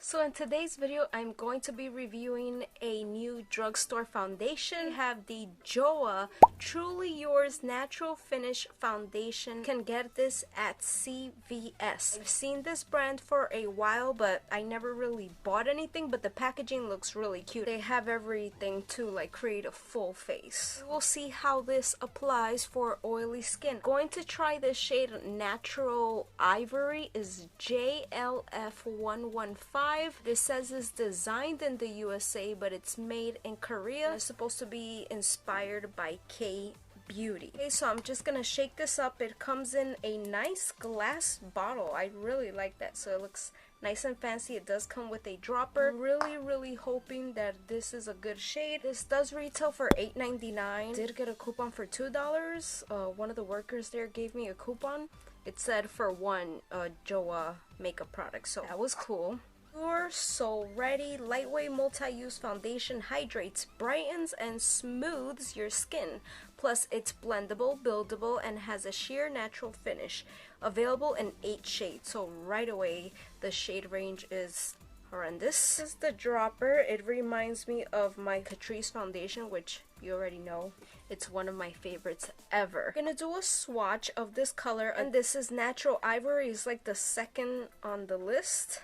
So in today's video, I'm going to be reviewing a new drugstore foundation. We have the Joah Truly Yours Natural Finish Foundation. You can get this at CVS. I've seen this brand for a while, but I never really bought anything, but the packaging looks really cute. They have everything to like create a full face. We'll see how this applies for oily skin. Going to try this shade Natural Ivory is JLF115. This says it's designed in the USA, but it's made in Korea. It's supposed to be inspired by K-Beauty. Okay, so I'm just gonna shake this up. It comes in a nice glass bottle. I really like that, so it looks nice and fancy. It does come with a dropper. Really hoping that this is a good shade. This does retail for $8.99. Did get a coupon for $2. One of the workers there gave me a coupon. It said for one Joah makeup product, so that was cool. Pure So Ready Lightweight Multi-Use Foundation hydrates, brightens, and smooths your skin. Plus, it's blendable, buildable, and has a sheer natural finish. Available in 8 shades, so right away the shade range is horrendous. This is the dropper. It reminds me of my Catrice foundation, which you already know. It's one of my favorites ever. I'm gonna do a swatch of this color, and this is Natural Ivory. It's like the second on the list.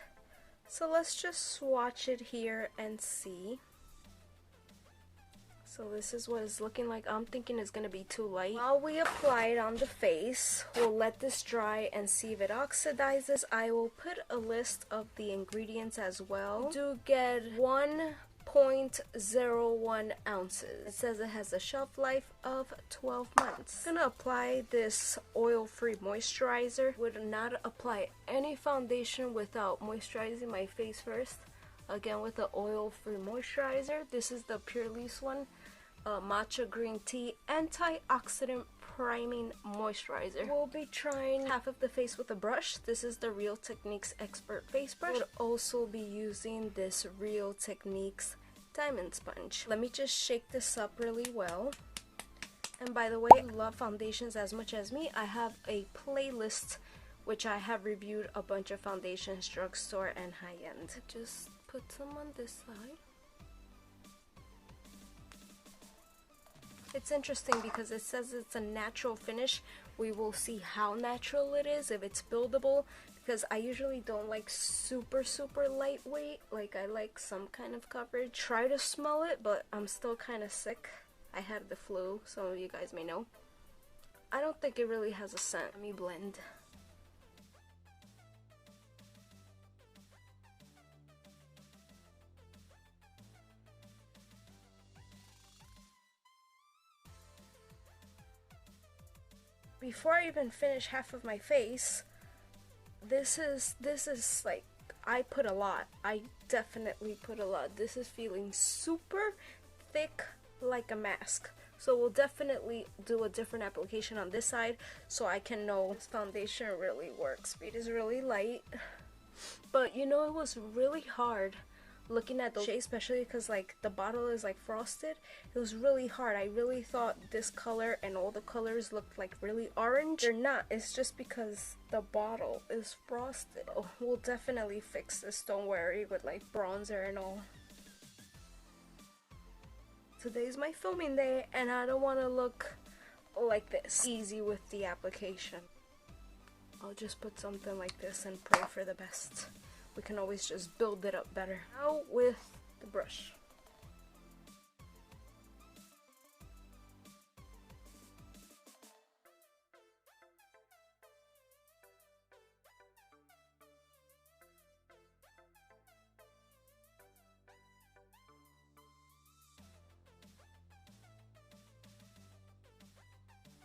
So let's just swatch it here and see. So this is what it's looking like. I'm thinking it's going to be too light. While we apply it on the face, we'll let this dry and see if it oxidizes. I will put a list of the ingredients as well. You do get 1.01 ounces. It says it has a shelf life of 12 months. I'm gonna apply this oil-free moisturizer. Would not apply any foundation without moisturizing my face first. Again, with the oil-free moisturizer. This is the Purely's one. Matcha green tea antioxidant priming moisturizer. We'll be trying half of the face with a brush. This is the Real Techniques Expert Face Brush. We'll also be using this Real Techniques diamond sponge. Let me just shake this up really well. And by the way, if you love foundations as much as me, I have a playlist which I have reviewed a bunch of foundations, drugstore and high-end. Just put some on this side. It's interesting because it says it's a natural finish. We will see how natural it is, if it's buildable, because I usually don't like super lightweight. Like, I like some kind of coverage. Try to smell it, but I'm still kind of sick. I had the flu, some of you guys may know. I don't think it really has a scent. Let me blend. Before I even finish half of my face, this is like, I put a lot. I definitely put a lot. This is feeling super thick like a mask. So we'll definitely do a different application on this side so I can know this foundation really works. It is really light. But you know, it was really hard looking at the shade, especially because like the bottle is like frosted. It was really hard. I really thought this color and all the colors looked like really orange. They're not. It's just because the bottle is frosted. Oh, we'll definitely fix this, don't worry, with like bronzer and all. Today's my filming day and I don't want to look like this. Easy with the application. I'll just put something like this and pray for the best. We can always just build it up better. Now with the brush.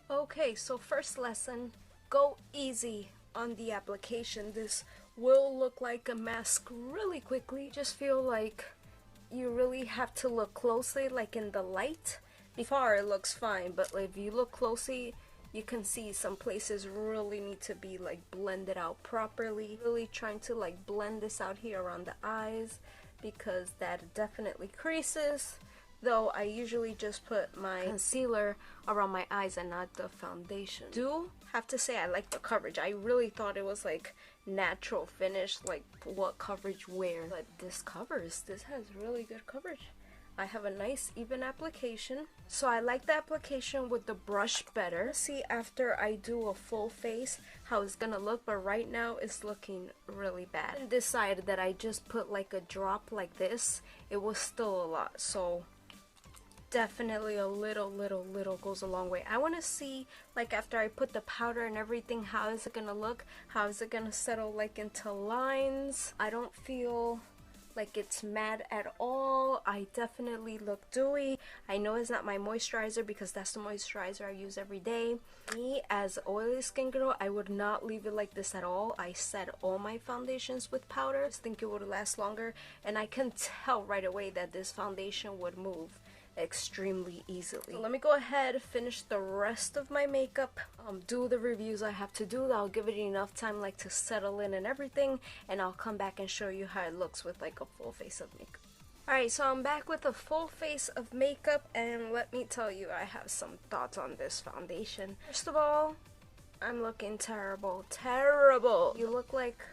Okay, so first lesson, go easy on the application. This will look like a mask really quickly. Just feel like you really have to look closely, like in the light. Before it looks fine, but if you look closely, you can see some places really need to be like blended out properly. Really trying to like blend this out here around the eyes because that definitely creases. Though I usually just put my concealer around my eyes and not the foundation. Do have to say I like the coverage. I really thought it was like natural finish, like what coverage where, but this covers. This has really good coverage. I have a nice even application, so I like the application with the brush better. See after I do a full face how it's gonna look, but right now it's looking really bad. And this side that I just put like a drop like this, it was still a lot, so definitely a little goes a long way. I want to see like after I put the powder and everything, how is it gonna look, how is it gonna settle like into lines. I don't feel like it's matte at all. I definitely look dewy. I know it's not my moisturizer because that's the moisturizer I use every day. Me as oily skin girl, I would not leave it like this at all. I set all my foundations with powder. I just think it would last longer, and I can tell right away that this foundation would move extremely easily. So let me go ahead, finish the rest of my makeup, do the reviews I have to do. I'll give it enough time like to settle in and everything, and I'll come back and show you how it looks with like a full face of makeup. Alright, so I'm back with a full face of makeup, and let me tell you, I have some thoughts on this foundation. First of all, I'm looking terrible. You look like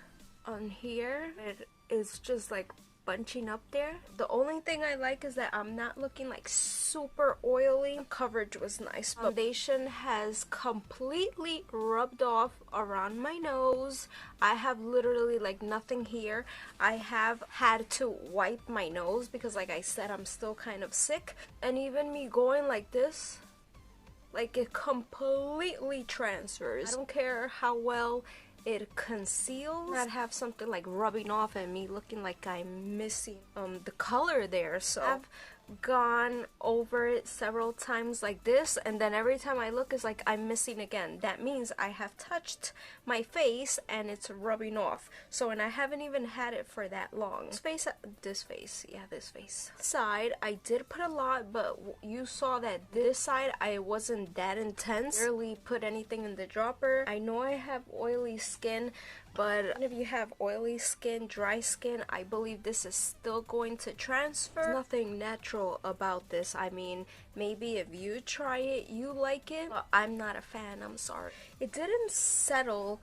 on here, it is just like bunching up there. The only thing I like is that I'm not looking like super oily. Coverage was nice. Foundation has completely rubbed off around my nose. I have literally like nothing here. I have had to wipe my nose because like I said, I'm still kind of sick, and even me going like this, like it completely transfers. I don't care how well it conceals, not have something like rubbing off and me looking like I'm missing the color there. So I've gone over it several times like this, and then every time I look it's like I'm missing again. That means I have touched my face and it's rubbing off. So, and I haven't even had it for that long. This face side I did put a lot, but you saw that this side I wasn't that intense. Barely put anything in the dropper. I know I have oily skin, but if you have oily skin, dry skin, I believe this is still going to transfer. There's nothing natural about this. I mean, maybe if you try it, you like it, but I'm not a fan, I'm sorry. It didn't settle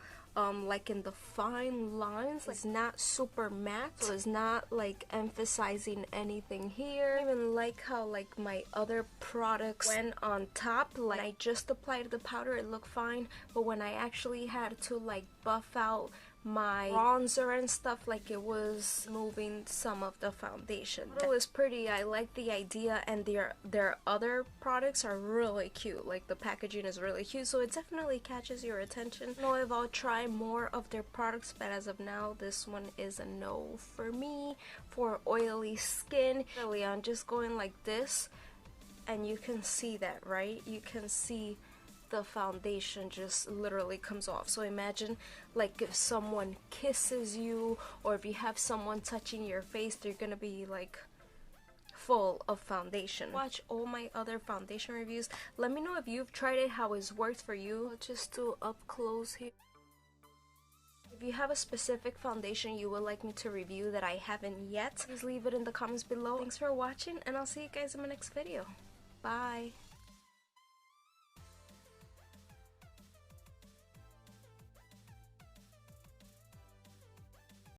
like in the fine lines. It's not super matte, so it's not like emphasizing anything here. I even like how like my other products went on top. Like I just applied the powder, it looked fine, but when I actually had to like buff out my bronzer and stuff, like it was moving some of the foundation. It was pretty. I like the idea, and their other products are really cute. Like the packaging is really cute, so it definitely catches your attention. I don't know if I'll try more of their products, but as of now this one is a no for me for oily skin. Really, I'm just going like this, and you can see that, right? You can see the foundation just literally comes off. So imagine like if someone kisses you, or if you have someone touching your face, they're gonna be like full of foundation. Watch all my other foundation reviews. Let me know if you've tried it, how it's worked for you. I'll just do up close here. If you have a specific foundation you would like me to review that I haven't yet, please leave it in the comments below. Thanks for watching, and I'll see you guys in my next video. Bye.